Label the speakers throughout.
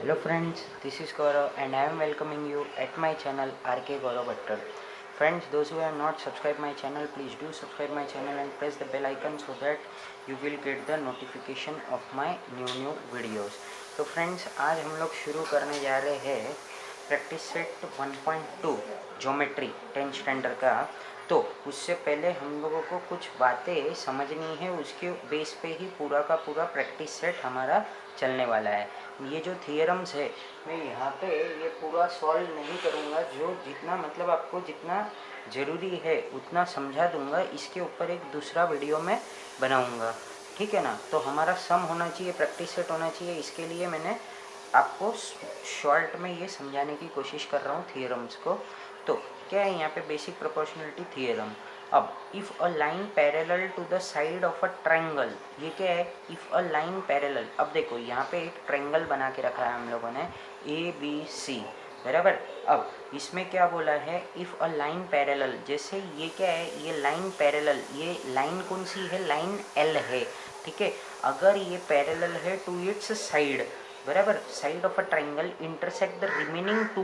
Speaker 1: Hello friends, this is Gaurav and I am welcoming you at my channel RK Gaurav Bhattar. Friends, those who have not subscribed my channel, please do subscribe my channel and press the bell icon so that you will get the notification of my new videos. तो friends, आज हम लोग शुरू करने जा रहे हैं practice set 1.2 geometry 10th standard का। तो उससे पहले हम लोगों को कुछ बातें समझनी है, उसके बेस पे ही पूरा का पूरा प्रैक्टिस सेट हमारा चलने वाला है। ये जो थियरम्स है मैं यहाँ पे ये पूरा सॉल्व नहीं करूँगा, जो जितना मतलब आपको जितना ज़रूरी है उतना समझा दूँगा। इसके ऊपर एक दूसरा वीडियो में बनाऊँगा, ठीक है ना। तो हमारा सम होना चाहिए, प्रैक्टिस सेट होना चाहिए, इसके लिए मैंने आपको शॉर्ट में ये समझाने की कोशिश कर रहा हूँ थियरम्स को। तो क्या है यहाँ पे बेसिक प्रोपोर्शनलिटी थियरम। अब if a line parallel to the side of a triangle, ये क्या है, इफ़ अ लाइन पैरेलल। अब देखो यहाँ पे एक ट्रायंगल बना के रखा है हम लोगों ने ABC, बराबर। अब इसमें क्या बोला है, इफ़ अ लाइन पैरेलल, जैसे ये क्या है, ये लाइन पैरेलल, ये लाइन कौन सी है, लाइन L है, ठीक है। अगर ये पैरेलल है टू इट्स साइड, बराबर, side of a triangle intersect the remaining to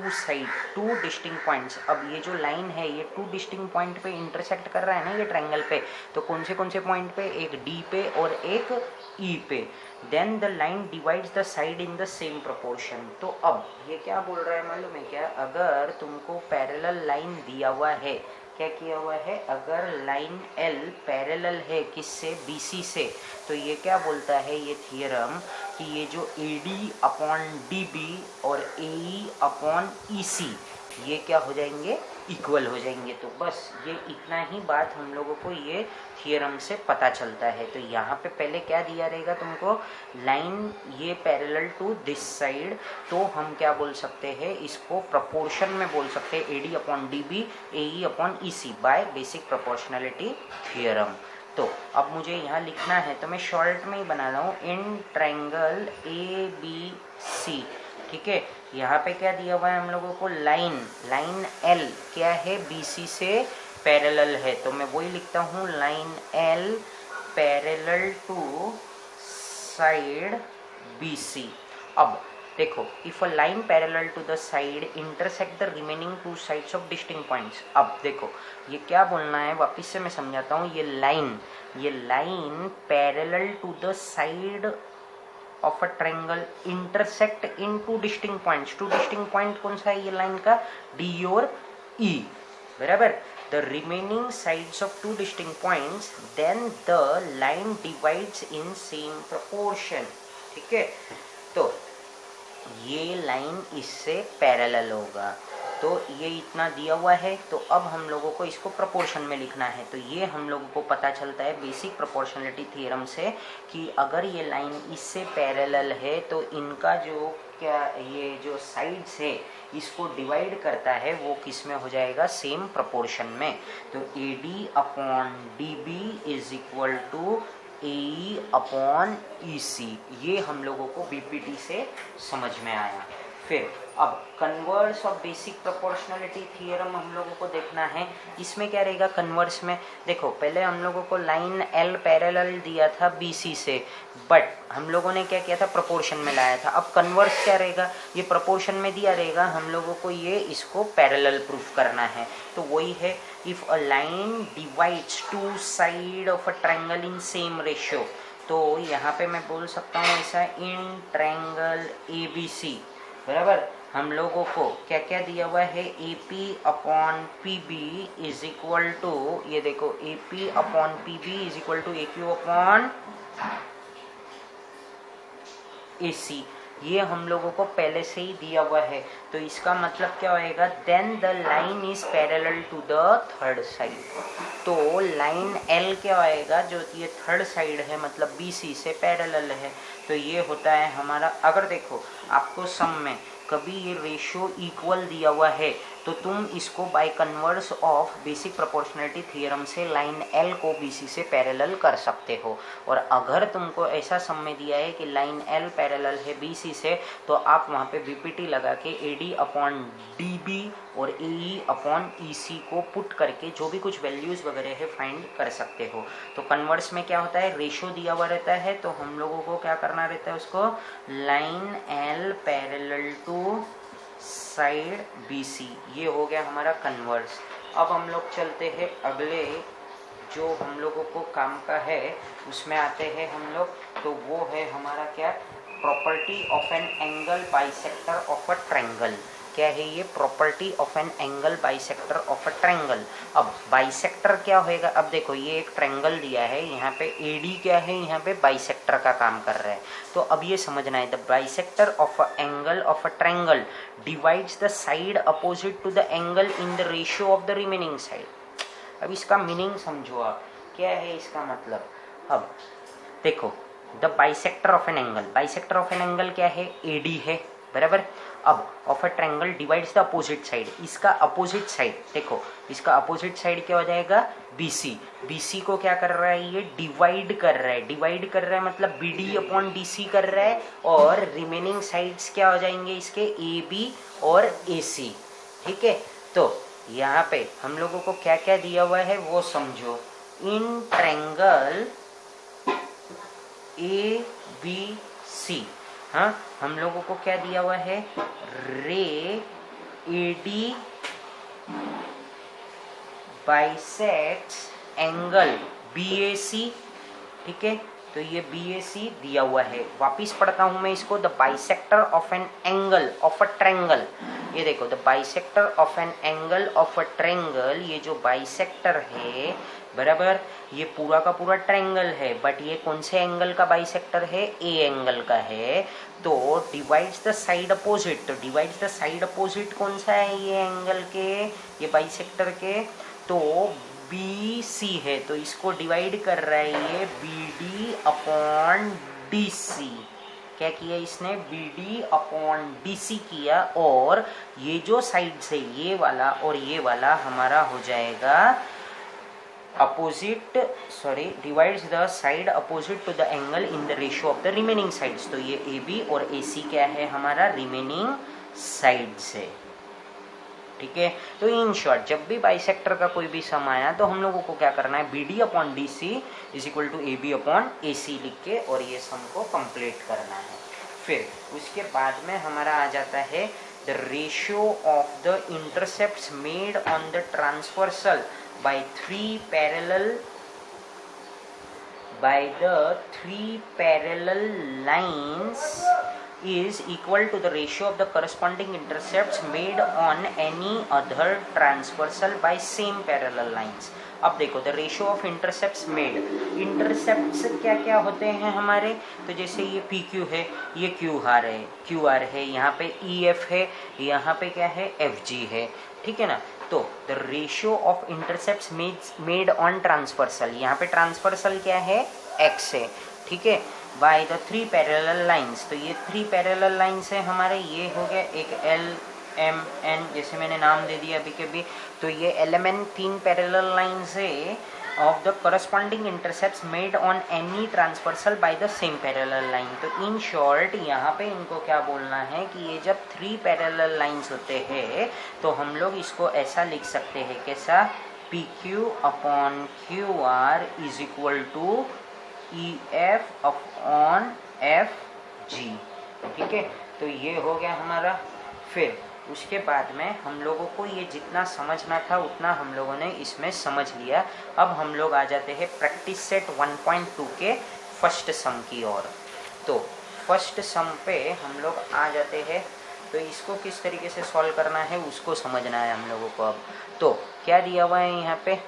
Speaker 1: distinct points. अब ये जो लाइन है ये टू डिस्टिंक्ट पॉइंट पे इंटरसेक्ट कर रहा है ना ये ट्राइंगल पे, तो कौन से पॉइंट पे, एक D पे और एक E पे। Then the line divides the side in the same proportion. तो अब ये क्या बोल रहा है मालूम है क्या, अगर तुमको पैरेलल लाइन दिया हुआ है, क्या किया हुआ है, अगर लाइन L पैरेलल है किससे, BC से, तो ये क्या बोलता है ये थियरम कि ये जो AD अपॉन DB और AE अपॉन EC ये क्या हो जाएंगे, इक्वल हो जाएंगे। तो बस ये इतना ही बात हम लोगों को ये थियरम से पता चलता है। तो यहाँ पे पहले क्या दिया रहेगा तुमको, लाइन ये पैरेलल टू दिस साइड, तो हम क्या बोल सकते हैं, इसको प्रोपोर्शन में बोल सकते हैं AD upon DB AE upon EC by basic proportionality theorem. तो अब मुझे यहाँ लिखना है तो मैं शॉर्ट में ही बना रहा हूँ, इन ट्रायंगल ABC, ठीक है। यहाँ पे क्या दिया हुआ है हम लोगों को, लाइन L क्या है, BC से पैरेलल है, तो मैं वही लिखता हूँ, line L parallel to side BC। अब देखो, if a line parallel to the side intersect the remaining two sides of distinct points. अब देखो ये क्या बोलना है, वापिस से मैं समझाता हूँ। ये line parallel to the side of a triangle intersect in two distinct points. Two distinct point कौन सा है ये लाइन का, D और E, बराबर। The remaining sides of two distinct points, then the line divides in same proportion, ठीक है। तो ये लाइन इससे पैरेलल होगा, तो ये इतना दिया हुआ है। तो अब हम लोगों को इसको प्रोपोर्शन में लिखना है। तो ये हम लोगों को पता चलता है बेसिक प्रोपोर्शनलिटी थ्योरम से कि अगर ये लाइन इससे पैरेलल है तो इनका जो क्या, ये जो साइड्स है इसको डिवाइड करता है वो किस में हो जाएगा, सेम प्रोपोर्शन में। तो AD upon DB is equal to AE upon EC, ये हम लोगों को BPT से समझ में आया। फिर अब converse of basic proportionality theorem हम लोगों को देखना है। इसमें क्या रहेगा कन्वर्स में, देखो पहले हम लोगों को लाइन L पैरेलल दिया था BC से, बट हम लोगों ने क्या किया था, प्रोपोर्शन में लाया था। अब कन्वर्स क्या रहेगा, ये प्रोपोर्शन में दिया रहेगा, हम लोगों को ये इसको पैरेलल प्रूफ करना है। तो वही है, if a line divides two side of a triangle in same ratio, तो यहाँ पे मैं बोल सकता हूँ ऐसा, इन ट्रायंगल ABC, बराबर। हम लोगों को क्या क्या दिया हुआ है, AP upon PB is equal to, ये देखो AP upon PB is equal to AQ upon AC, ये हम लोगों को पहले से ही दिया हुआ है। तो इसका मतलब क्या होएगा, then the line is parallel to the third side. तो लाइन L क्या होएगा, जो ये थर्ड साइड है मतलब BC से पैरेलल है, तो ये होता है हमारा। अगर देखो आपको सम में कभी ये रेशियो इक्वल दिया हुआ है तो तुम इसको by converse of basic proportionality theorem से लाइन एल को बीसी से पैरेलल कर सकते हो। और अगर तुमको ऐसा सम में दिया है कि लाइन एल पैरेलल है बीसी से, तो आप वहाँ पे बीपीटी लगा के एडी अपॉन डीबी और एई अपॉन ईसी को पुट करके जो भी कुछ वैल्यूज वगैरह है फाइंड कर सकते हो। तो कन्वर्स में क्या होता है, रेशो दिया हुआ रहता है, तो हम लोगों को क्या करना रहता है, उसको line L parallel to side BC, ये हो गया हमारा कन्वर्स। अब हम लोग चलते हैं अगले जो हम लोगों को काम का है उसमें आते हैं हम लोग। तो वो है हमारा क्या, property of an angle bisector of a triangle. क्या है ये, property of an angle bisector of a triangle. अब बाइसेक्टर क्या होएगा, अब देखो ये एक ट्रायंगल दिया है, यहाँ पे AD क्या है, यहाँ पे बाइसेक्टर का काम कर रहा है। तो अब ये समझना है, the bisector of a angle of a triangle divides the side opposite to the angle in the ratio of the remaining side. अब इसका मीनिंग समझो आप, क्या है इसका मतलब। अब देखो the bisector of an angle, bisector of an angle क्या है, AD है, बराबर। अब of a triangle divides the opposite side, इसका अपोजिट साइड देखो, इसका अपोजिट साइड क्या हो जाएगा, BC। BC को क्या कर रहा है, ये डिवाइड कर रहा है, डिवाइड कर रहा है मतलब BD अपॉन DC कर रहा है। और रिमेनिंग साइड्स क्या हो जाएंगे इसके, AB और AC, ठीक है। तो यहाँ पे हम लोगों को क्या क्या दिया हुआ है वो समझो। इन ट्रायंगल ABC, हाँ, हम लोगों को क्या दिया हुआ है, रे AD बाइसेक्ट्स एंगल BAC, ठीक है। तो ये BAC दिया हुआ है। वापिस पढ़ता हूं मैं इसको, the bisector of an angle of a triangle. ये देखो, the bisector of an angle of a triangle, ये जो बाइसेक्टर है, बराबर, ये पूरा का पूरा ट्रायंगल है, बट ये कौन से एंगल का बाइसेक्टर है, A एंगल का है। तो डिवाइड्स द साइड अपोजिट, तो डिवाइड्स द साइड अपोजिट कौन सा है, ये एंगल के, ये बाइसेक्टर के, तो BC है, तो इसको डिवाइड कर रहा है ये BD अपॉन DC। क्या किया इसने, BD अपॉन DC किया। और ये जो साइड से ये वाला और ये वाला हमारा हो जाएगा opposite, sorry, divides the side opposite to the angle in the ratio of the remaining sides. तो ये AB और AC क्या है हमारा, रिमेनिंग साइड से, ठीक है। तो इन शॉर्ट जब भी बाइसेक्टर का कोई भी सम आया तो हम लोगों को क्या करना है, BD upon DC is equal to AB upon AC लिख के और ये सम को कंप्लीट करना है। फिर उसके बाद में हमारा आ जाता है the ratio of the intercepts made on the transversal by three parallel lines is equal to the ratio of the corresponding intercepts made on any other transversal by same parallel lines। अब देखो, the ratio of intercepts made, intercepts क्या क्या होते हैं हमारे, तो जैसे ये PQ है, ये QR है, यहाँ पे EF है, यहाँ पे क्या है, FG है, ठीक है ना। तो the ratio of intercepts made on transversal, यहाँ पे ट्रांसवर्सल क्या है, X है, ठीक है, by the three parallel lines. तो ये थ्री पैरेलल लाइंस है हमारे, ये हो गया एक LMN, जैसे मैंने नाम दे दिया अभी के भी। तो ये LMN तीन पैरेलल लाइंस है of the corresponding intercepts made on any transversal by the same parallel line। तो in short यहाँ पे इनको क्या बोलना है कि ये जब थ्री पैरेलल लाइंस होते हैं तो हम लोग इसको ऐसा लिख सकते हैं, कैसा, PQ upon QR is equal to EF upon FG, ठीक है। तो ये हो गया हमारा। फिर उसके बाद में हम लोगों को ये जितना समझना था उतना हम लोगों ने इसमें समझ लिया। अब हम लोग आ जाते हैं प्रैक्टिस सेट 1.2 के फर्स्ट सम की ओर। तो फर्स्ट सम पे हम लोग आ जाते हैं। तो इसको किस तरीके से सॉल्व करना है उसको समझना है हम लोगों को। अब तो क्या दिया हुआ है यहाँ पे,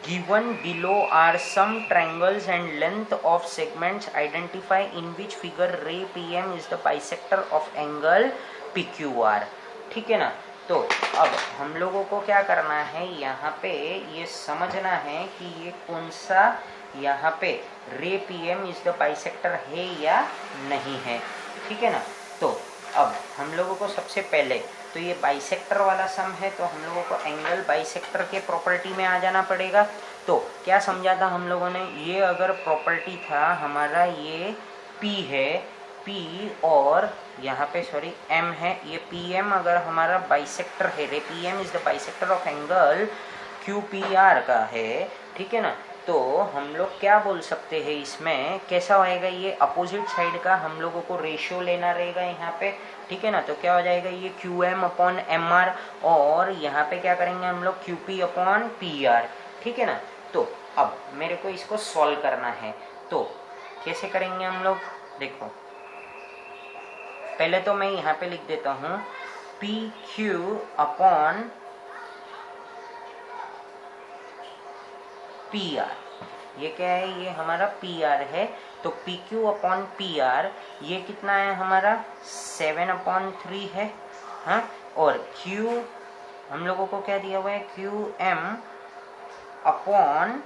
Speaker 1: given below are some triangles and length of segments, identify in which figure ray PM is the bisector of angle PQR, ठीक है ना। तो अब हम लोगों को क्या करना है, यहाँ पे ये समझना है कि ये कौन सा यहाँ पे रे PM इज द बाइसेक्टर है या नहीं है, ठीक है ना। तो अब हम लोगों को सबसे पहले तो ये बाइसेक्टर वाला सम है, तो हम लोगों को एंगल बाइसेक्टर के प्रॉपर्टी में आ जाना पड़ेगा। तो क्या समझा था हम लोगों ने, ये अगर प्रॉपर्टी था हमारा, ये P है, P और यहाँ पे सॉरी M है, ये PM अगर हमारा बाइसेक्टर है, रे PM is the bisector of angle QPR का है, ठीक है ना। तो हम लोग क्या बोल सकते हैं इसमें, कैसा होएगा, ये अपोजिट साइड का हम लोगों को रेशियो लेना रहेगा यहाँ पे, ठीक है ना। तो क्या हो जाएगा, ये QM अपॉन MR, और यहाँ पे क्या करेंगे हम लोग, QP अपॉन PR, ठीक है ना। तो अब मेरे को इसको सॉल्व करना है, तो कैसे करेंगे हम लोग, देखो पहले तो मैं यहाँ पे लिख देता हूँ PQ अपॉन PR, ये क्या है, ये हमारा PR है। तो PQ अपॉन PR ये कितना है हमारा 7/3 है, हाँ। और Q हम लोगों को क्या दिया हुआ है, QM अपॉन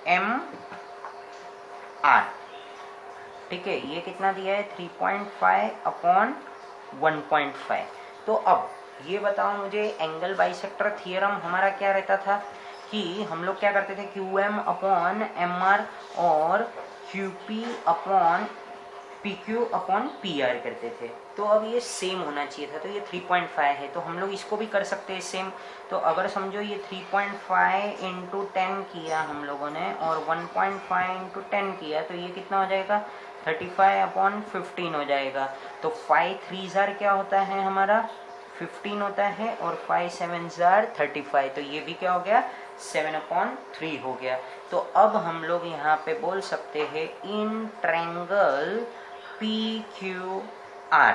Speaker 1: MR, ठीक है, ये कितना दिया है 3.5/1.5। तो अब ये बताओ मुझे, एंगल बाइसेक्टर थियरम हमारा क्या रहता था कि हम लोग क्या करते थे, QM अपॉन MR और QP upon PQ upon PR करते थे। तो अब ये सेम होना चाहिए था, तो ये 3.5 है, तो हम लोग इसको भी कर सकते हैं सेम। तो अगर समझो ये 3.5 इंटू 10 किया हम लोगों ने और 1.5 इंटू 10 किया, तो ये कितना हो जाएगा 35/15 हो जाएगा। तो 5 3 जार क्या होता है हमारा 15 होता है, और 5 7 जार 35, तो ये भी क्या हो गया 7/3 हो गया। तो अब हम लोग यहाँ पे बोल सकते हैं इन ट्रायंगल PQR,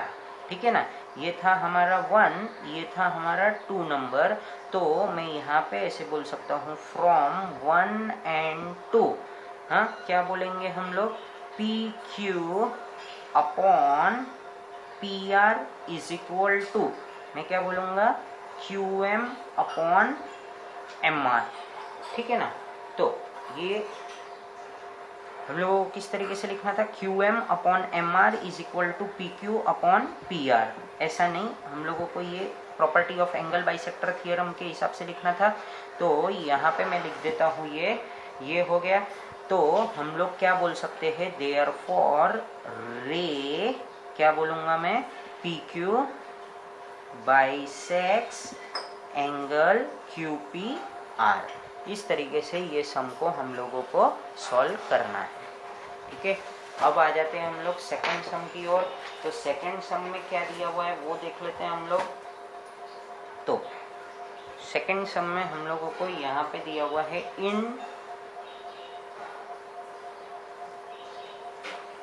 Speaker 1: ठीक है ना। ये था हमारा 1, ये था हमारा 2 नंबर, तो मैं यहाँ पे ऐसे बोल सकता हूँ फ्रॉम 1 and 2, हाँ क्या बोलेंगे हम लोग, PQ upon PR is equal to, मैं क्या बोलूँगा QM अपॉन MR, ठीक है ना। तो ये हम लोगों को किस तरीके से लिखना था, QM upon MR is equal to PQ upon PR, ऐसा नहीं, हम लोगों को ये property of angle bisector theorem के हिसाब से लिखना था। तो यहाँ पे मैं लिख देता हूँ ये हो गया। तो हम लोग क्या बोल सकते हैं, देयरफॉर रे क्या बोलूँगा मैं, PQ बाइसेक्स एंगल QPR। इस तरीके से ये सम को हम लोगों को सॉल्व करना है, ठीक है। अब आ जाते हैं हम लोग सेकंड सम की ओर। तो सेकंड सम में क्या दिया हुआ है वो देख लेते हैं हम लोग। तो सेकंड सम में हम लोगों को यहाँ पे दिया हुआ है इन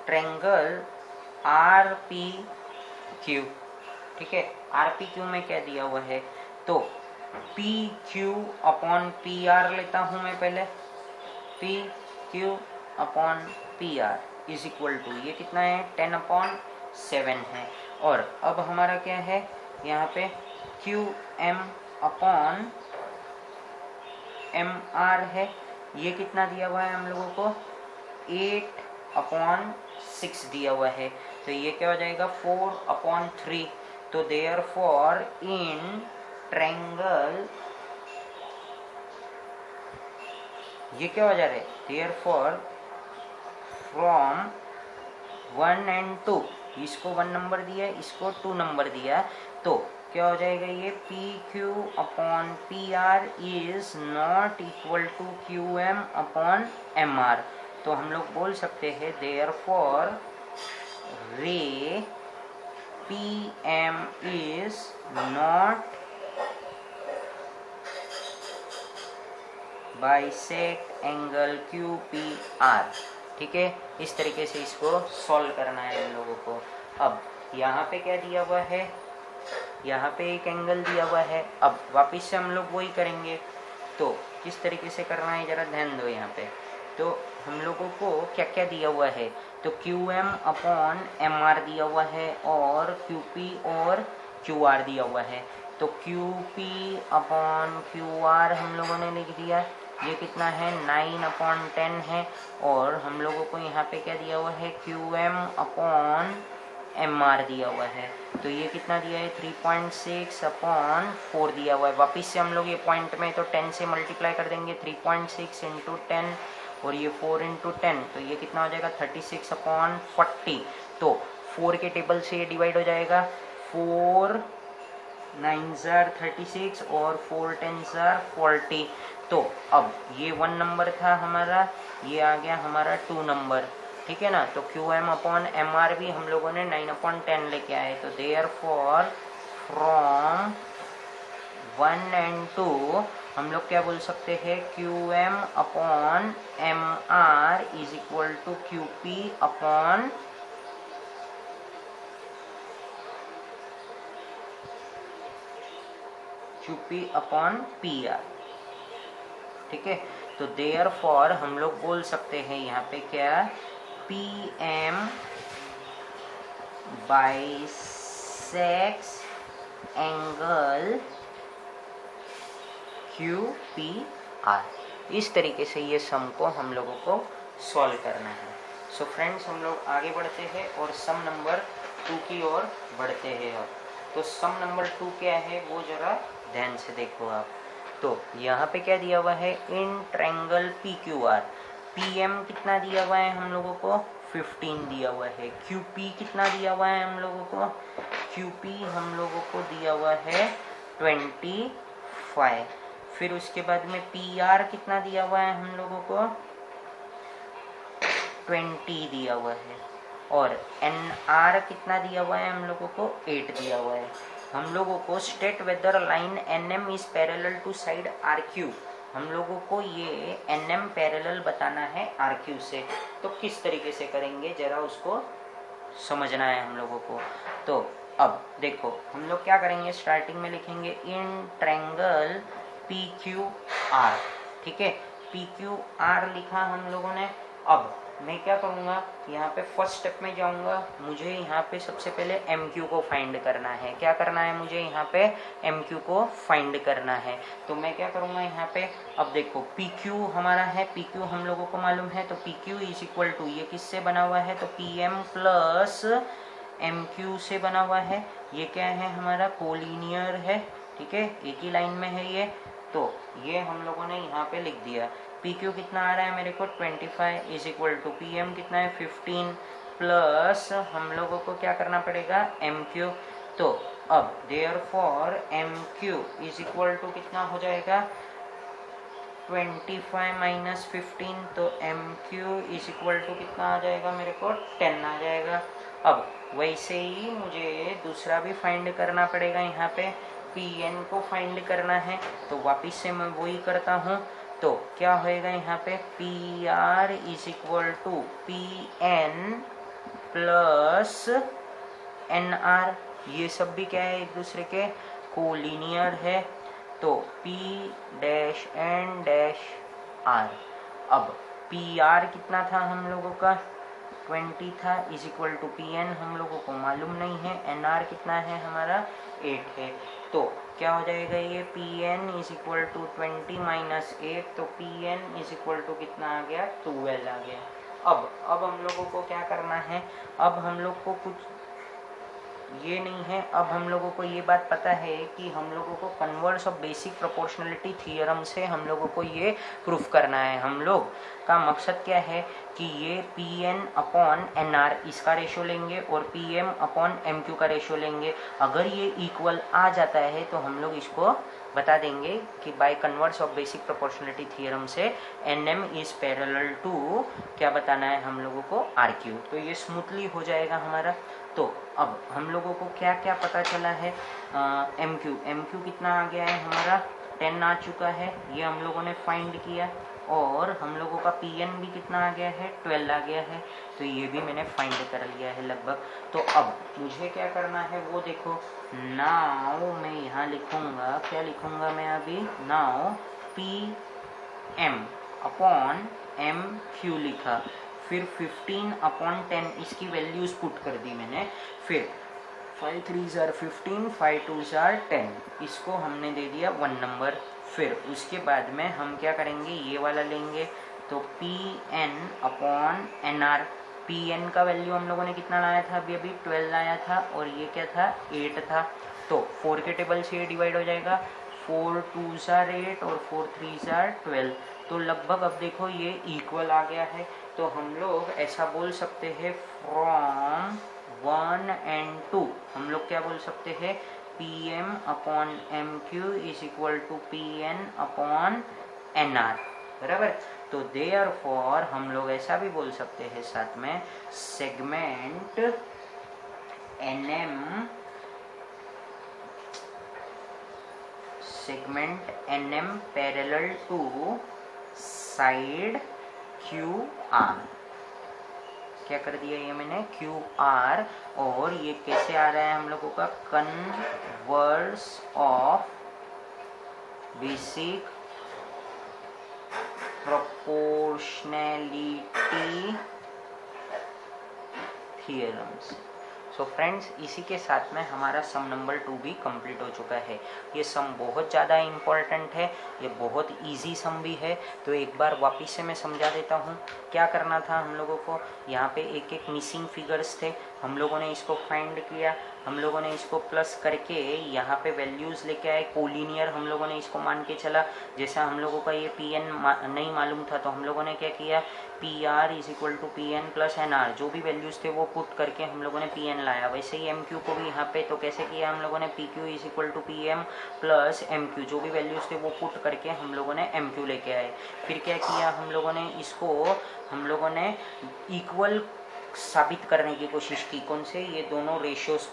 Speaker 1: ट्रायंगल RPQ, ठीक है। RPQ में क्या दिया हुआ है, तो PQ अपॉन PR लेता हूं मैं पहले, PQ upon PR is equal to, ये कितना है 10/7 है। और अब हमारा क्या है यहाँ पे QM अपॉन MR है, ये कितना दिया हुआ है हम लोगों को 8/6 दिया हुआ है, तो ये क्या हो जाएगा 4/3। तो देयरफॉर इन ट्रायंगल, ये क्या हो जा रहा है, देयरफॉर फ्रॉम 1 and 2, इसको 1 नंबर दिया, इसको 2 नंबर दिया, तो क्या हो जाएगा ये PQ upon PR is not equal to QM upon MR। तो हम लोग बोल सकते हैं देयरफॉर रे PM is not bisect angle QPR, ठीक है। इस तरीके से इसको सॉल्व करना है हम लोगों को। अब यहाँ पे क्या दिया हुआ है, यहाँ पे एक एंगल दिया हुआ है। अब वापस से हम लोग वही करेंगे, तो किस तरीके से करना है जरा ध्यान दो यहाँ पे। तो हम लोगों को क्या क्या दिया हुआ है, तो QM अपॉन MR दिया हुआ है और QP और QR दिया हुआ है। तो QP अपॉन QR हम लोगों ने लिख दिया, ये कितना है 9/10 है। और हम लोगों को यहाँ पे क्या दिया हुआ है QM अपॉन एम आर दिया हुआ है, तो ये कितना दिया है 3.6 अपॉन 4 दिया हुआ है। वापिस से हम लोग ये पॉइंट में तो 10 से मल्टीप्लाई कर देंगे, 3.6 इंटू 10 और ये 4 इंटू 10, तो ये कितना हो जाएगा 36 अपॉन 40। तो 4 के टेबल से ये डिवाइड हो जाएगा, 4 9s are 36 और 4 10s are 40। तो अब ये 1 नंबर था हमारा, ये आ गया हमारा 2 नंबर, ठीक है ना। तो Q M upon M R भी हम लोगों ने 9/10 लेके आए। तो देयर फॉर फ्रॉम 1 and 2 हम लोग क्या बोल सकते हैं, Q M upon M R is equal to Q P upon QP upon PR, ठीक है। तो देयर फॉर हम लोग बोल सकते हैं यहाँ पे क्या, PM बाइसेक्स एंगल QPR। इस तरीके से ये सम को हम लोगों को सॉल्व करना है। सो फ्रेंड्स, हम लोग आगे बढ़ते हैं और सम नंबर 2 की ओर बढ़ते हैं। तो सम नंबर 2 क्या है वो जरा ध्यान से देखो आप। तो यहाँ पे क्या दिया हुआ है, इन ट्रायंगल PQR, PM कितना दिया हुआ है हम लोगों को 15 दिया हुआ है, QP कितना दिया हुआ है हम लोगों को, QP हम लोगों को दिया हुआ है 25। फिर उसके बाद में PR कितना दिया हुआ है हम लोगों को 20 दिया हुआ है, और NR कितना दिया हुआ है हम लोगों को 8 दिया हुआ है। हम लोगों को state whether line NM is parallel to side RQ, हम लोगों को ये NM पैरेलल बताना है RQ से। तो किस तरीके से करेंगे जरा उसको समझना है हम लोगों को। तो अब देखो हम लोग क्या करेंगे, स्टार्टिंग में लिखेंगे इन ट्रायंगल PQR, ठीक है। PQR लिखा हम लोगों ने। अब मैं क्या करूँगा, यहाँ पे फर्स्ट स्टेप में जाऊँगा, मुझे यहाँ पे सबसे पहले MQ को फाइंड करना है। क्या करना है मुझे यहाँ पे, MQ को फाइंड करना है। तो मैं क्या करूँगा यहाँ पे, अब देखो PQ हमारा है, PQ हम लोगों को मालूम है, तो PQ इज इक्वल टू ये किससे बना हुआ है, तो PM प्लस MQ से बना हुआ है। ये क्या है हमारा, कोलिनियर है, ठीक है, एक ही लाइन में है ये। तो ये हम लोगों ने यहाँ पे लिख दिया। PQ कितना आ रहा है मेरे को 25 इज इक्वल टू PM कितना है 15 प्लस हम लोगों को क्या करना पड़ेगा MQ। तो अब therefore MQ is equal to कितना हो जाएगा 25 माइनस 15, तो MQ इज इक्वल टू कितना आ जाएगा मेरे को 10 आ जाएगा। अब वैसे ही मुझे दूसरा भी फाइंड करना पड़ेगा, यहाँ पे PN को फाइंड करना है। तो वापिस से मैं वही करता हूँ। तो क्या होएगा यहाँ पे, PR is equal to PN plus NR, ये सब भी क्या है एक दूसरे के कोलिनियर है। तो P dash N dash R। अब PR कितना था हम लोगों का 20 था, इज इक्वल टू PN हम लोगों को मालूम नहीं है, NR कितना है हमारा 8 है। तो क्या हो जाएगा ये PN is equal to 20 minus 8, तो PN इज इक्वल टू कितना आ गया 12 आ गया। अब हम लोगों को क्या करना है, अब हम लोग को कुछ ये नहीं है, अब हम लोगों को ये बात पता है कि हम लोगों को converse of basic proportionality theorem से हम लोगों को ये प्रूफ करना है। हम लोग का मकसद क्या है कि ये PN अपॉन NR इसका रेशो लेंगे और PM अपॉन MQ का रेशो लेंगे। अगर ये इक्वल आ जाता है तो हम लोग इसको बता देंगे कि by converse of basic proportionality theorem से NM इज पैरेलल टू क्या बताना है हम लोगों को RQ। तो ये स्मूथली हो जाएगा हमारा। तो अब हम लोगों को क्या क्या पता चला है, MQ कितना आ गया है हमारा 10 आ चुका है, ये हम लोगों ने फाइंड किया। और हम लोगों का PN भी कितना आ गया है 12 आ गया है, तो ये भी मैंने फाइंड कर लिया है लगभग। तो अब मुझे क्या करना है वो देखो, नाउ मैं यहाँ लिखूँगा, क्या लिखूँगा मैं अभी, नाउ PM अपॉन MQ लिखा, फिर 15 अपॉन 10 इसकी वैल्यूज पुट कर दी मैंने, फिर 5 3s are 15, 5 2s are 10, इसको हमने दे दिया 1 नंबर। फिर उसके बाद में हम क्या करेंगे, ये वाला लेंगे, तो PN upon NR, P N का वैल्यू हम लोगों ने कितना लाया था, अभी 12 लाया था, और ये क्या था, 8 था। तो 4 के टेबल से ये डिवाइड हो जाएगा, 4 2s are 8 और 4 3s are 12। तो लगभग अब देखो ये इक्वल आ गया है। तो हम लोग ऐसा बोल सकते हैं फ्रॉम 1 and 2 हम लोग क्या बोल सकते हैं, P M upon M Q is equal to P N upon N R, बराबर। तो देयरफॉर हम लोग ऐसा भी बोल सकते हैं साथ में, segment N M parallel to side Q R. क्या कर दिया ये मैंने, क्यू आर, और ये कैसे आ रहा है हम लोगों का, converse of basic proportionality theorem से। सो फ्रेंड्स, इसी के साथ में हमारा सम नंबर 2 भी कंप्लीट हो चुका है। ये सम बहुत ज़्यादा इम्पॉर्टेंट है, ये बहुत इजी सम भी है। तो एक बार वापस से मैं समझा देता हूँ क्या करना था हम लोगों को। यहाँ पे एक एक मिसिंग फिगर्स थे, हम लोगों ने इसको फाइंड किया, हम लोगों ने इसको प्लस करके यहाँ पे वैल्यूज़ लेके आए, कोलिनियर हम लोगों ने इसको मान के चला। जैसा हम लोगों का ये पी एन नहीं मालूम था, तो हम लोगों ने क्या किया, P R is equal to P N plus N R, जो भी वैल्यूज़ थे वो पुट करके हम लोगों ने पी एन लाया। वैसे ही एम क्यू को भी यहाँ पे तो कैसे किया हम लोगों ने, P Q is equal to P M plus M Q, जो भी वैल्यूज़ थे वो पुट करके हम लोगों ने एम क्यू लेके आए। फिर क्या किया हम लोगों ने, इसको हम लोगों ने इक्वल साबित करने की कोशिश की। कौन से, ये दोनों रेशियोज़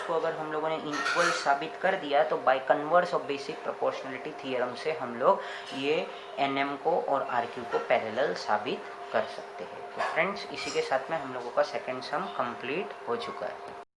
Speaker 1: को अगर हम लोगों ने इक्वल साबित कर दिया तो by converse of basic proportionality theorem से हम लोग ये एन एम को और आर क्यू को पैरेलल साबित कर सकते हैं। तो फ्रेंड्स, इसी के साथ में हम लोगों का सेकेंड सम कंप्लीट हो चुका है।